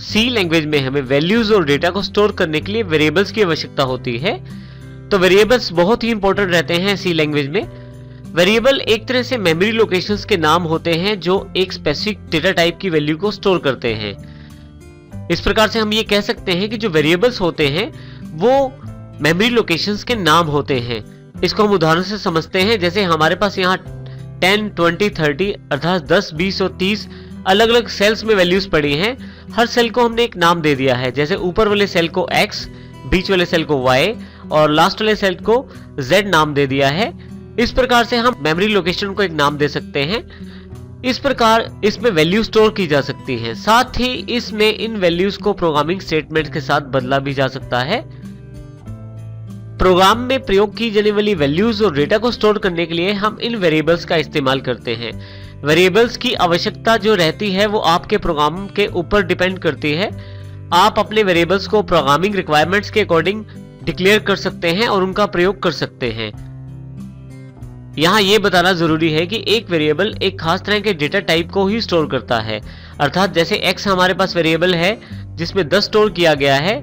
सी language में हमें values और डेटा को स्टोर करने के लिए वेरिएबल्स की आवश्यकता होती है। तो वेरिएबल्स बहुत ही इंपॉर्टेंट रहते हैं सी लैंग्वेज में। वेरिएबल एक तरह से मेमोरी लोकेशंस के नाम होते हैं जो एक स्पेसिफिक डेटा टाइप की वैल्यू को स्टोर करते हैं। इस प्रकार से हम ये कह सकते हैं कि जो वेरिएबल्स होते हैं वो मेमोरी लोकेशंस के नाम होते हैं। इसको हम उदाहरण से समझते हैं। जैसे हमारे पास यहाँ 10, 20, 30 अर्थात 10, 20 और 30 अलग अलग सेल्स में वैल्यूज पड़ी हैं। हर सेल को हमने एक नाम दे दिया है। जैसे ऊपर वाले सेल को X, बीच वाले सेल को Y और लास्ट वाले सेल को Z नाम दे दिया है। इस प्रकार से हम मेमोरी लोकेशन को एक नाम दे सकते हैं। इस प्रकार इसमें वैल्यू स्टोर की जा सकती हैं। साथ ही इसमें इन वैल्यूज को प्रोग्रामिंग स्टेटमेंट के साथ बदला भी जा सकता है। प्रोग्राम में प्रयोग की जाने वाली वैल्यूज और डेटा को स्टोर करने के लिए हम इन वेरिएबल्स का इस्तेमाल करते हैं। वेरिएबल्स की आवश्यकता जो रहती है वो आपके प्रोग्राम के ऊपर डिपेंड करती है। आप अपने वेरिएबल्स को प्रोग्रामिंग रिक्वायरमेंट्स के अकॉर्डिंग डिक्लेयर कर सकते हैं और उनका प्रयोग कर सकते हैं। यहाँ ये बताना जरूरी है कि एक वेरिएबल एक खास तरह के डेटा टाइप को ही स्टोर करता है। अर्थात जैसे x हमारे पास वेरिएबल है जिसमें 10 स्टोर किया गया है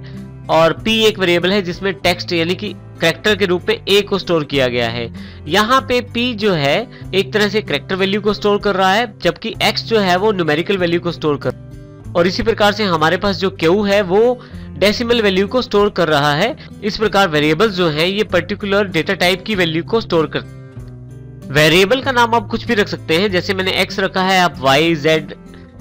और p एक वेरिएबल है जिसमें टेक्स्ट यानी कि कैरेक्टर के रूप में a को स्टोर किया गया है। यहाँ पे p जो है एक तरह से कैरेक्टर वैल्यू को स्टोर कर रहा है, जबकि x जो है वो न्यूमेरिकल वैल्यू को स्टोर कर, और इसी प्रकार से हमारे पास जो q है वो डेसिमल वैल्यू को स्टोर कर रहा है। इस प्रकार वेरिएबल्स जो हैं ये पर्टिकुलर डेटा टाइप की वैल्यू को स्टोर कर। वेरिएबल का नाम आप कुछ भी रख सकते हैं। जैसे मैंने x रखा है, आप y, z,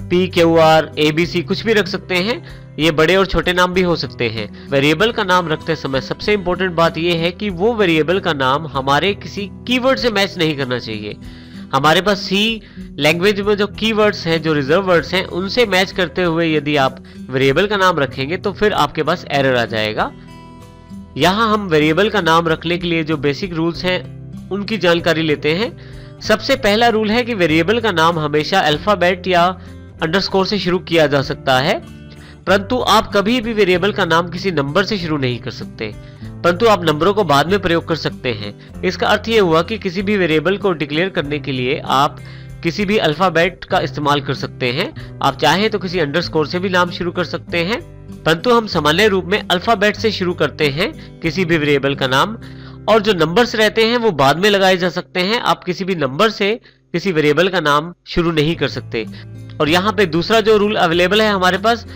p, q, r, a, b, c कुछ भी रख सकते हैं। ये बड़े और छोटे नाम भी हो सकते हैं। वेरिएबल का नाम रखते समय सबसे इंपॉर्टेंट बात यह है कि वो वेरिएबल का नाम हमारे किसी कीवर्ड से मैच नहीं करना चाहिए। हमारे पास सी लैंग्वेज में जो कीवर्ड्स हैं, जो रिजर्व वर्ड्स हैं, उनसे मैच करते हुए यदि आप वेरिएबल का नाम रखेंगे तो फिर आपके पास एरर आ जाएगा। यहाँ हम वेरिएबल का नाम रखने के लिए जो बेसिक रूल्स हैं उनकी जानकारी लेते हैं। सबसे पहला रूल है कि वेरिएबल का नाम हमेशा अल्फाबेट या अंडरस्कोर से शुरू किया जा सकता है, परंतु आप कभी भी वेरिएबल का नाम किसी नंबर से शुरू नहीं कर सकते, परंतु आप नंबरों को बाद में प्रयोग कर सकते हैं। इसका अर्थ यह हुआ कि किसी भी वेरिएबल को डिक्लेयर करने के लिए आप किसी भी अल्फाबेट का इस्तेमाल कर सकते हैं। आप चाहें तो किसी अंडरस्कोर से भी नाम शुरू कर सकते हैं, परंतु हम सामान्य रूप में अल्फाबेट से शुरू करते हैं किसी भी वेरिएबल का नाम, और जो नंबर्स रहते हैं वो बाद में लगाए जा सकते हैं। आप किसी भी नंबर से किसी वेरिएबल का नाम शुरू नहीं कर सकते। और यहाँ पे दूसरा जो रूल अवेलेबल है हमारे पास,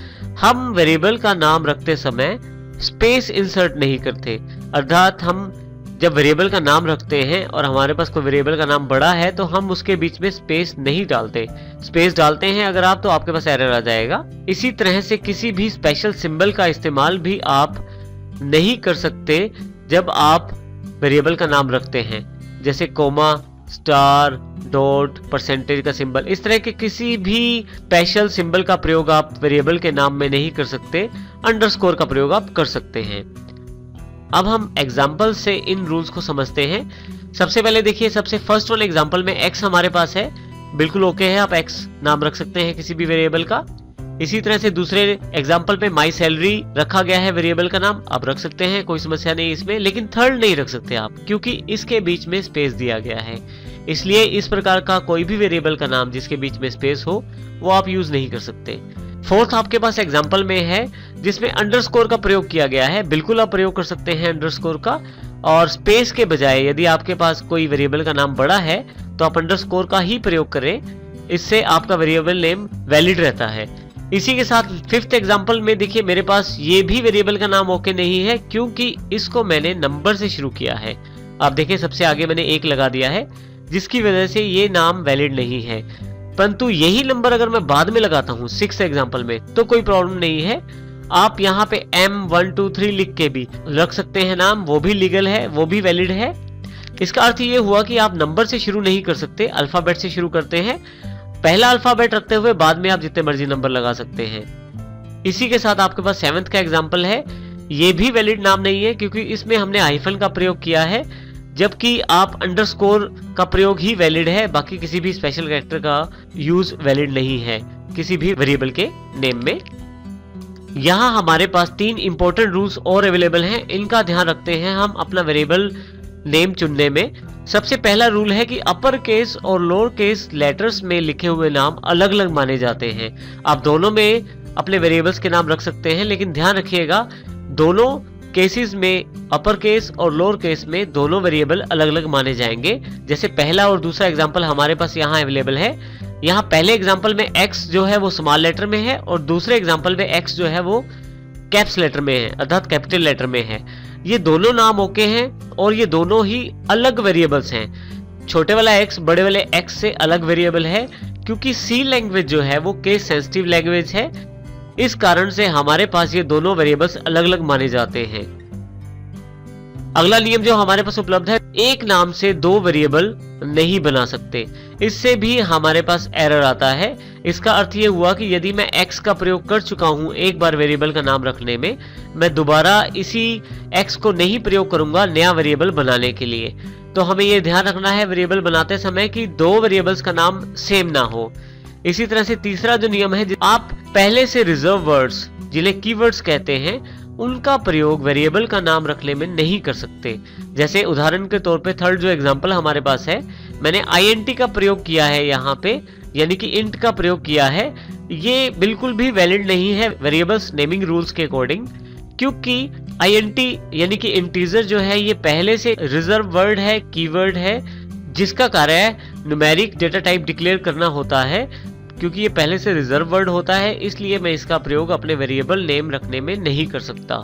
हम वेरिएबल का नाम रखते समय स्पेस इंसर्ट नहीं करते। अर्थात हम जब वेरिएबल का नाम रखते हैं और हमारे पास कोई वेरिएबल का नाम बड़ा है तो हम उसके बीच में स्पेस नहीं डालते। स्पेस डालते हैं अगर आप तो आपके पास एरर आ जाएगा। इसी तरह से किसी भी स्पेशल सिंबल का इस्तेमाल भी आप नहीं कर सकते जब आप वेरिएबल का नाम रखते हैं, जैसे कोमा, स्टार, डॉट, परसेंटेज का सिंबल। इस तरह के किसी भी स्पेशल सिंबल का प्रयोग आप वेरिएबल के नाम में नहीं कर सकते। अंडरस्कोर का प्रयोग आप कर सकते हैं। अब हम एग्जाम्पल से इन रूल्स को समझते हैं। सबसे पहले देखिए, सबसे फर्स्ट वाले एग्जाम्पल में x हमारे पास है, बिल्कुल ओके है, आप x नाम रख सकते हैं किसी भी वेरिएबल का। इसी तरह से दूसरे एग्जाम्पल पे माई सैलरी रखा गया है वेरिएबल का नाम, आप रख सकते हैं, कोई समस्या नहीं इसमें। लेकिन थर्ड नहीं रख सकते आप, क्योंकि इसके बीच में स्पेस दिया गया है। इसलिए इस प्रकार का कोई भी वेरिएबल का नाम जिसके बीच में स्पेस हो वो आप यूज नहीं कर सकते। फोर्थ आपके पास एग्जाम्पल में है जिसमें अंडरस्कोर का प्रयोग किया गया है, बिल्कुल आप प्रयोग कर सकते हैं अंडरस्कोर का। और स्पेस के बजाय यदि आपके पास कोई वेरिएबल का नाम बड़ा है तो आप अंडरस्कोर का ही प्रयोग करें, इससे आपका वेरिएबल नेम वैलिड रहता है। इसी के साथ फिफ्थ एग्जांपल में देखिए, मेरे पास ये भी वेरिएबल का नाम ओके नहीं है क्योंकि इसको मैंने नंबर से शुरू किया है। आप देखिए सबसे आगे मैंने 1 लगा दिया है, जिसकी वजह से ये नाम वैलिड नहीं है। परंतु यही नंबर अगर मैं बाद में लगाता हूँ 6 एग्जांपल में तो कोई प्रॉब्लम नहीं है। आप यहाँ पे M123 लिख के भी रख सकते हैं नाम, वो भी लीगल है, वो भी वैलिड है। इसका अर्थ ये हुआ कि आप नंबर से शुरू नहीं कर सकते, अल्फाबेट से शुरू करते हैं। पहला अल्फाबेट रखते हुए बाद में आप जितने मर्जी नंबर लगा सकते हैं। इसी के साथ आपके पास 7th का एग्जांपल है, ये भी वैलिड नाम नहीं है क्योंकि इसमें हमने हाइफन का प्रयोग किया है, जबकि आप अंडरस्कोर का प्रयोग ही वैलिड है, बाकी किसी भी स्पेशल कैरेक्टर का यूज वैलिड नहीं है किसी भी वेरिएबल के नेम में। यहाँ हमारे पास 3 इंपॉर्टेंट रूल्स और अवेलेबल हैं, इनका ध्यान रखते हैं हम अपना वेरिएबल नेम चुनने में। सबसे पहला रूल है कि अपर केस और लोअर केस लेटर्स में लिखे हुए नाम अलग अलग माने जाते हैं। आप दोनों में अपने वेरिएबल्स के नाम रख सकते हैं, लेकिन ध्यान रखिएगा दोनों केसेस में अपर केस और लोअर केस में दोनों वेरिएबल अलग अलग माने जाएंगे। जैसे पहला और दूसरा एग्जांपल हमारे पास यहाँ अवेलेबल है। यहाँ पहले एग्जांपल में x जो है वो स्मॉल लेटर में है और दूसरे एग्जांपल में x जो है वो कैप्स लेटर में है, अर्थात कैपिटल लेटर में है। ये दोनों नाम ओके हैं और ये दोनों ही अलग वेरिएबल्स हैं। छोटे वाला x बड़े वाले x से अलग वेरिएबल है, क्योंकि सी लैंग्वेज जो है वो केस सेंसिटिव लैंग्वेज है। इस कारण से हमारे पास ये दोनों वेरिएबल्स अलग अलग माने जाते हैं। अगला नियम जो हमारे पास उपलब्ध है, एक नाम से दो वेरिएबल नहीं बना सकते। इससे भी हमारे पास एरर आता है। इसका अर्थ ये हुआ कि यदि मैं x का प्रयोग कर चुका हूं एक बार वेरिएबल का नाम रखने में, मैं दोबारा इसी x को नहीं प्रयोग करूंगा नया वेरिएबल बनाने के लिए। तो हमें ये ध्यान रखना है वेरिएबल बनाते समय कि दो वेरिएबल्स का नाम सेम ना हो। इसी तरह से तीसरा जो नियम है, आप पहले से रिजर्व वर्ड्स जिन्हें कीवर्ड्स कहते हैं उनका प्रयोग वेरिएबल का नाम रखने में नहीं कर सकते। जैसे उदाहरण के तौर पे थर्ड जो एग्जांपल हमारे पास है, मैंने int का प्रयोग किया है यहाँ पे, यानी कि int का प्रयोग किया है। ये बिल्कुल भी वैलिड नहीं है वेरिएबल्स नेमिंग रूल्स के अकॉर्डिंग, क्योंकि int यानी कि इंटीजर जो है ये पहले से रिजर्व वर्ड है, कीवर्ड है, जिसका कार्य न्यूमेरिक डेटा टाइप डिक्लेयर करना होता है। क्योंकि ये पहले से रिजर्व वर्ड होता है, इसलिए मैं इसका प्रयोग अपने वेरिएबल नेम रखने में नहीं कर सकता।